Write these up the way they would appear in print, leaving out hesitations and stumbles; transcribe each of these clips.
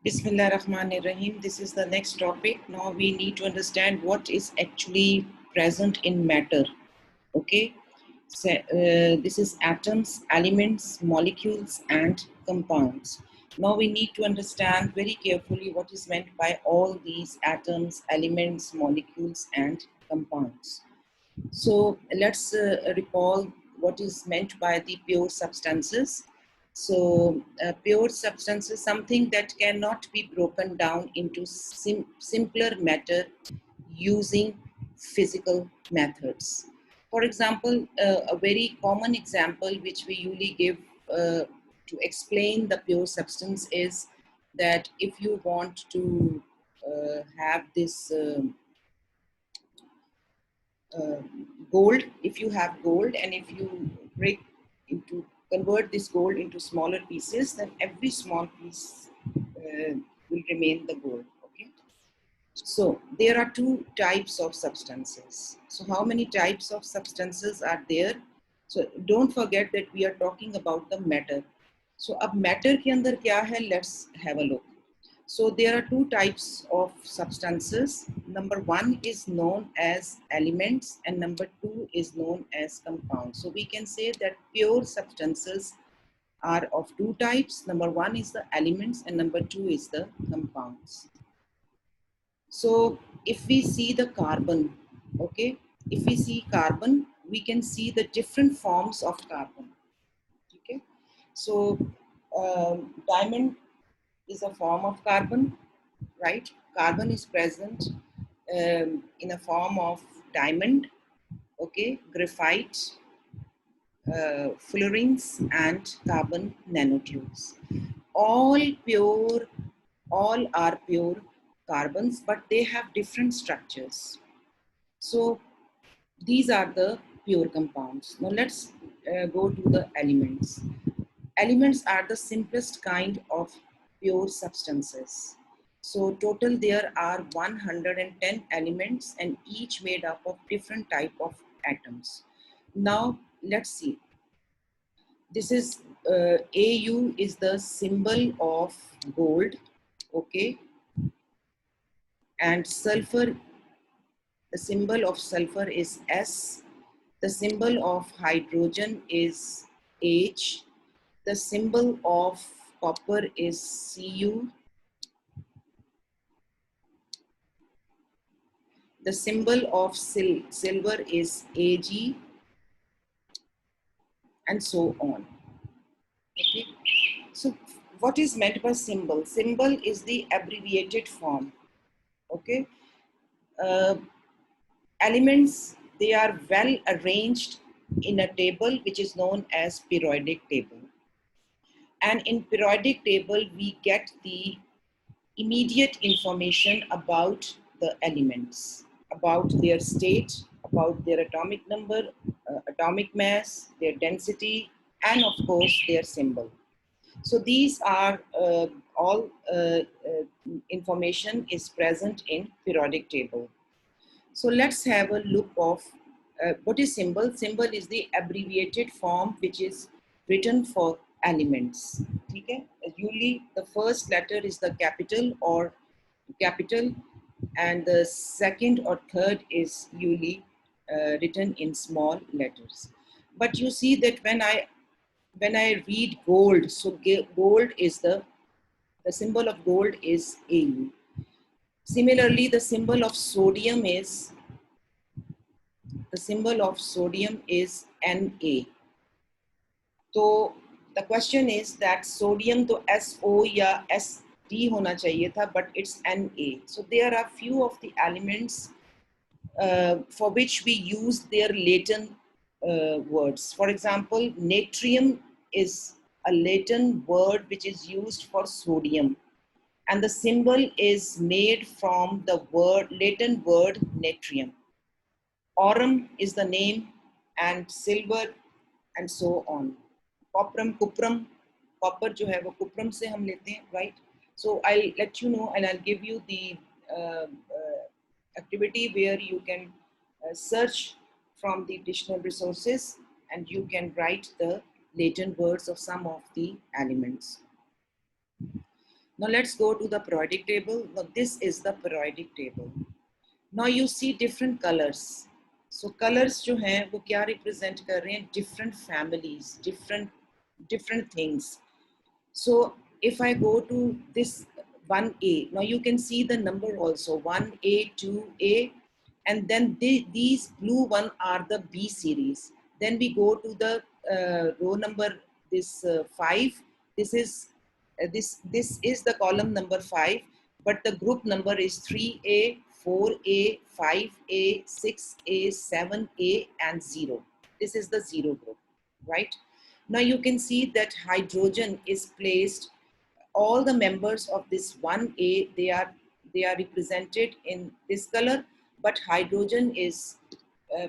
Bismillah Rahman Rahim. This is the next topic. Now we need to understand what is actually present in matter. Okay. So, this is atoms, elements, molecules, and compounds. Now we need to understand very carefully what is meant by all these atoms, elements, molecules, and compounds. So let's recall what is meant by the pure substances. So pure substances, something that cannot be broken down into simpler matter using physical methods. For example, a very common example which we usually give to explain the pure substance is that if you want to have this uh, gold, if you have gold and if you break into convert this gold into smaller pieces, then every small piece will remain the gold. Okay, so there are two types of substances. So how many types of substances are there? So don't forget that we are talking about the matter. So अब matter के अंदर क्या है? Let's have a look. So there are two types of substances. Number one is known as elements and number two is known as compounds. So we can say that pure substances are of two types. Number one is the elements and number two is the compounds. So if we see the carbon, okay, if we see carbon, we can see the different forms of carbon. Okay, so diamond is a form of carbon, right? Carbon is present in a form of diamond, okay, graphite, fullerenes, and carbon nanotubes. All pure, all are pure carbons, but they have different structures. So these are the pure compounds. Now let's go to the elements. Elements are the simplest kind of pure substances. So total there are 110 elements and each made up of different type of atoms. Now let's see. This is AU is the symbol of gold, okay, and sulfur, the symbol of sulfur is S, the symbol of hydrogen is H, the symbol of copper is Cu, the symbol of silver is Ag, and so on. Okay. So what is meant by symbol? Symbol is the abbreviated form. Okay. Uh, Elements, they are well arranged in a table which is known as periodic table. And in periodic table, we get the immediate information about the elements, about their state, about their atomic number, atomic mass, their density, and of course their symbol. So these are all information is present in periodic table. So let's have a look of what is symbol. Symbol is the abbreviated form which is written for elements. Okay? Usually the first letter is the capital or capital and the second or third is usually written in small letters. But you see that when I read gold, so gold is the symbol of gold is AU. Similarly, the symbol of sodium is Na. So the question is that sodium to SO या SD होना चाहिए था, but it's Na. So there are few of the elements for which we use their Latin words. For example, natrium is a Latin word which is used for sodium. And the symbol is made from the Latin word natrium. Aurum is the name, and silver, and so on. Coprum, cuprum, copper जो है वो cuprum से हम लेते हैं, right? So I'll let you know, and I'll give you the activity where you can search from the dictionary resources, and you can write the Latin words of some of the elements. Now let's go to the periodic table. Now this is the periodic table. Now you see different colors. So colors जो हैं वो क्या represent कर रहे हैं? Different families, different things. So if I go to this 1A, now you can see the number also 1A, 2A, and then these blue one are the B series. Then we go to the row number this 5. This is this is the column number 5, but the group number is 3A, 4A, 5A, 6A, 7A, and 0. This is the 0 group, right? Now you can see that hydrogen is placed, all the members of this 1A, they are represented in this color, but hydrogen is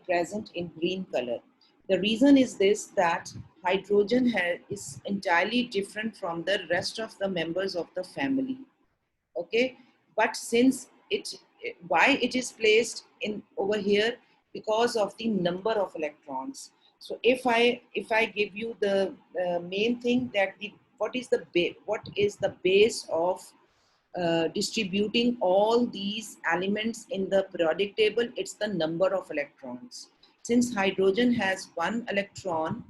present in green color. The reason is this, that hydrogen is entirely different from the rest of the members of the family. Okay, but since why it is placed in over here? Because of the number of electrons. So if I give you the main thing, that what is the base of distributing all these elements in the periodic table? It's the number of electrons. Since hydrogen has 1 electron,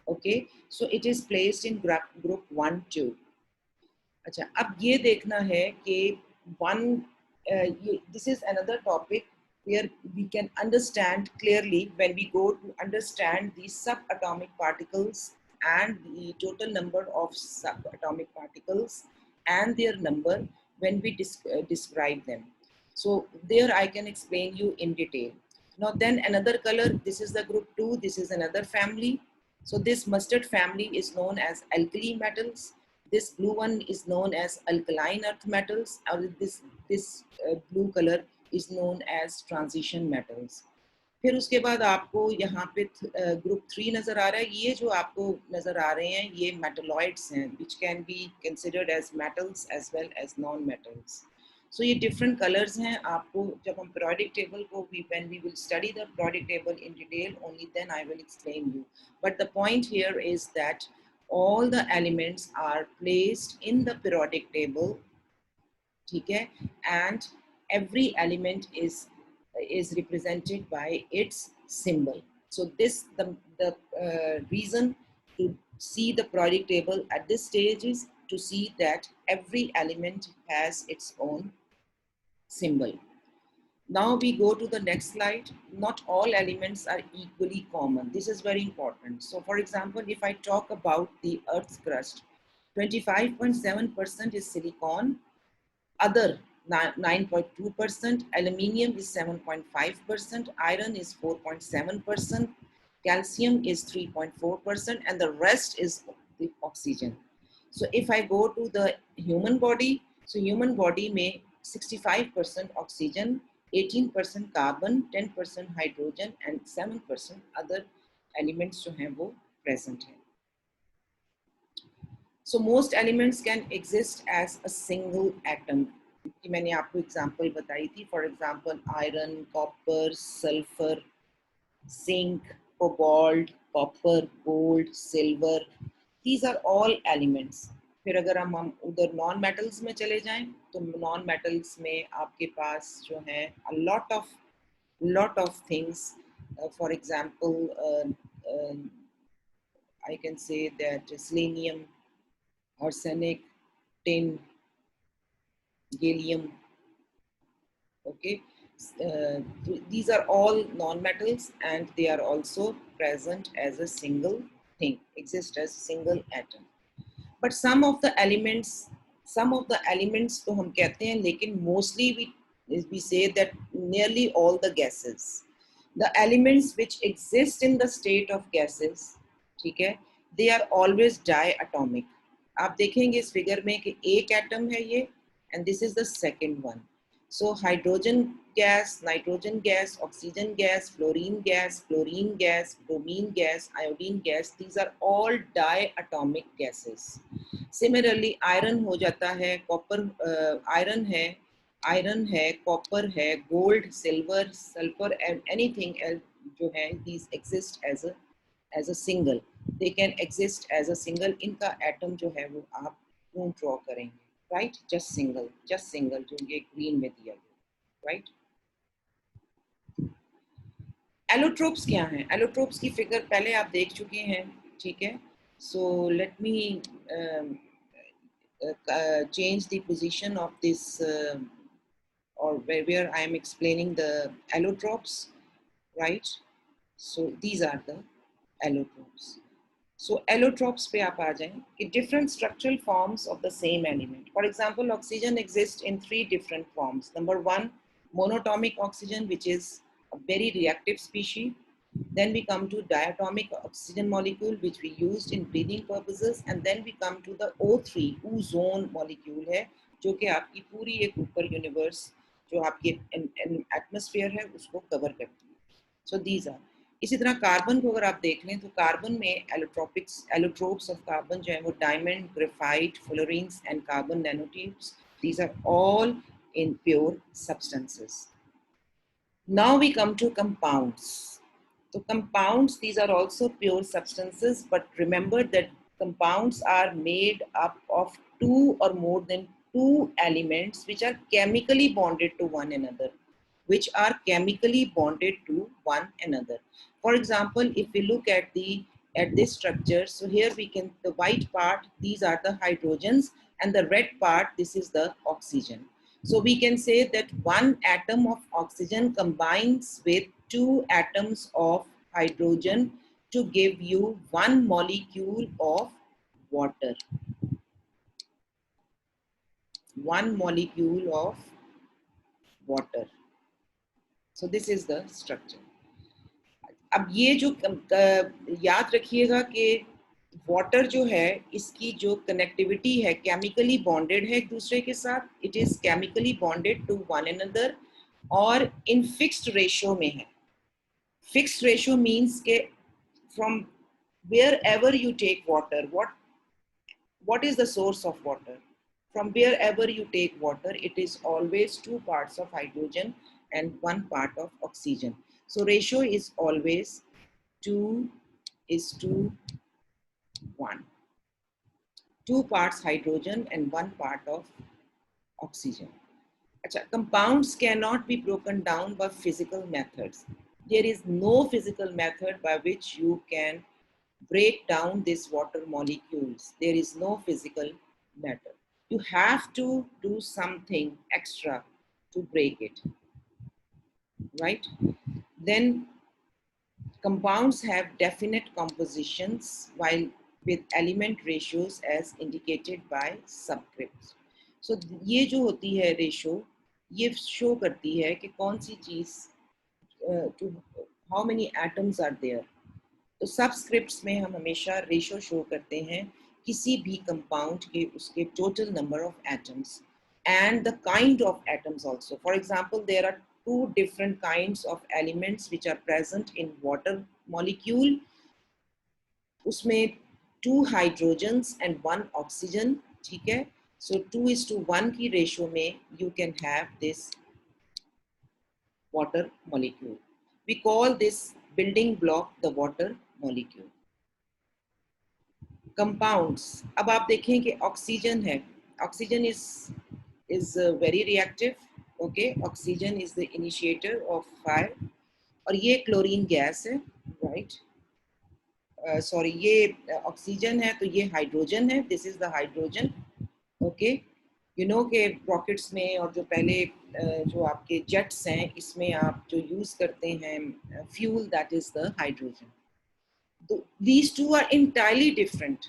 okay, so it is placed in group 1, 2. अच्छा, अब ये देखना है कि this is another topic where we can understand clearly when we go to understand the subatomic particles and the total number of subatomic particles and their number when we describe them. So there I can explain you in detail. Now then another color, this is the group 2, this is another family. So this mustard family is known as alkali metals. This blue one is known as alkaline earth metals, or this blue color is known as transition metals. फिर उसके बाद आपको यहाँ पे group 3 नजर आ रहा है. ये जो आपको नजर आ रहे हैं ये मेटलॉइड्स हैं, which can be considered as metals as well as non-metals. So ये different colors हैं. आपको जब हम periodic table को when we will study the periodic table in detail, only then I will explain you. But the point here is that all the elements are placed in the periodic table, ठीक है, and every element is represented by its symbol. So this the reason to see the periodic table at this stage is to see that every element has its own symbol. Now we go to the next slide. Not all elements are equally common. This is very important. So for example, if I talk about the Earth's crust, 25.7% is silicon, other 9.2%, aluminium is 7.5%, iron is 4.7%, calcium is 3.4%, and the rest is the oxygen. So if I go to the human body, so human body may 65% oxygen, 18% carbon, 10% hydrogen, and 7% other elements जो हैं वो present हैं. So most elements can exist as a single atom. कि मैंने आपको example बताई थी. For example, iron, copper, sulfur, zinc, cobalt, copper, gold, silver. These are all elements. फिर अगर हम उधर नॉन मेटल्स में चले जाएं तो नॉन मेटल्स में आपके पास जो है a lot of things. For example, I can say that selenium, arsenic, tin, gallium. Okay, these are all non-metals and they are also present as a single thing, exist as a single atom. But some of the elements तो हम कहते हैं, लेकिन mostly we say that nearly all the gases, the elements which exist in the state of gases, ठीक है, they are always diatomic. आप देखेंगे इस फिगर में कि एक एटम है ये, and this is the second one. So hydrogen gas, nitrogen gas, oxygen gas, fluorine gas, chlorine gas, bromine gas, iodine gas, these are all diatomic gases. Similarly, iron हो जाता है, copper, iron है, copper है, gold, silver, sulfur, and anything else जो है, these exist as a single. They can exist as a single. इनका atom जो है वो आप ड्रॉ करेंगे. right? Just single जो ये green में दिया गया, right? Allotropes क्या हैं? Allotropes की फिगर पहले आप देख चुके हैं, ठीक है? So let me change the position of this or where I am explaining the allotropes, right? So these are the allotropes. So allotropes पे आप आ जाएं कि different structural forms of the same element. For example, oxygen exists in 3 different forms. Number 1, monatomic oxygen, which is a very reactive species. Then we come to diatomic oxygen molecule, which we used in breathing purposes. And then we come to the O3, ozone molecule है, जो कि आपकी पूरी एक ऊपर universe, जो आपकी atmosphere है, उसको cover करती है. So these are. इसी तरह कार्बन को अगर आप देख लें तो कार्बन में एलोट्रोप्स ऑफ कार्बन जो है वो diamond, graphite, fluorines and carbon nanotubes, these are all in pure substances. Now we come to compounds. So compounds, these are also pure substances, but remember that compounds are made up of 2 or more than 2 elements which are chemically bonded to one another. For example, if we look at this structure, so here we can, the white part, these are the hydrogens, and the red part, this is the oxygen. So we can say that one atom of oxygen combines with 2 atoms of hydrogen to give you 1 molecule of water. 1 molecule of water. So this is the structure. अब ये जो याद रखिएगा कि water जो है इसकी जो कनेक्टिविटी है केमिकली बॉन्डेड है एक दूसरे के साथ, it is chemically bonded to one another और इन फिक्स्ड रेशियो में है. फिक्स्ड रेशियो मींस के from wherever you take water, what is the source of water? From wherever you take water, it is always 2 parts of hydrogen and 1 part of oxygen. So ratio is always 2:1. 2 parts hydrogen and 1 part of oxygen. Achha, compounds cannot be broken down by physical methods. There is no physical method by which you can break down these water molecules. There is no physical method. You have to do something extra to break it, right? Then compounds have definite compositions while with element ratios as indicated by subscripts. So ये जो होती है ratio ये show करती है कि कौन सी चीज to how many atoms are there. तो सबस्क्रिप्ट्स में हम हमेशा रेशो शो करते हैं किसी भी कंपाउंड के उसके total number of atoms and the kind of atoms also. For example, there are 2 different kinds of elements which are present in water molecule. उसमें 2 hydrogens and 1 oxygen, ठीक है? So 2:1 की रेशो में you can have this water molecule. We call this building block the water molecule. Compounds, अब आप देखें कि oxygen है, oxygen is very reactive. Okay, oxygen is the initiator of fire और ये क्लोरीन गैस है, right? सॉरी ये oxygen है तो ये हाइड्रोजन है, this is the hydrogen. Okay, you know के रॉकेट्स में और जो पहले जो आपके जेट्स हैं इसमें आप जो यूज करते हैं fuel, that is the hydrogen. These two are entirely different.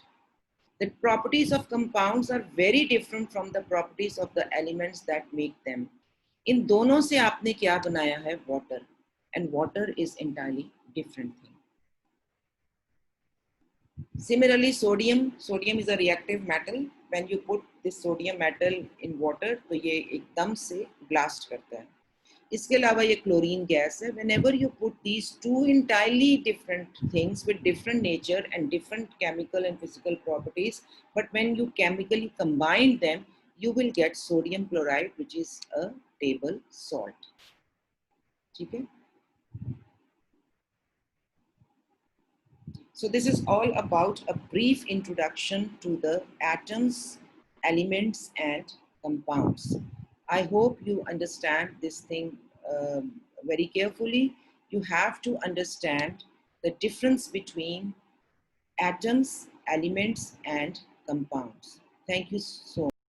The properties of compounds are very different from the properties of the elements that make them. इन दोनों से आपने क्या बनाया है? Water. And water is entirely different thing. Similarly, sodium is a reactive metal. When you put this sodium metal in water, तो ये एकदम से blast करता है. इसके अलावा ये क्लोरीन गैस है. Whenever you put these two entirely different things with different nature and different chemical and physical properties, but when you chemically combine them, you will get sodium chloride, which is a table salt. ठीक है? So this is all about a brief introduction to the atoms elements and compounds. I hope you understand this thing very carefully. You have to understand the difference between atoms, elements, and compounds. Thank you so much.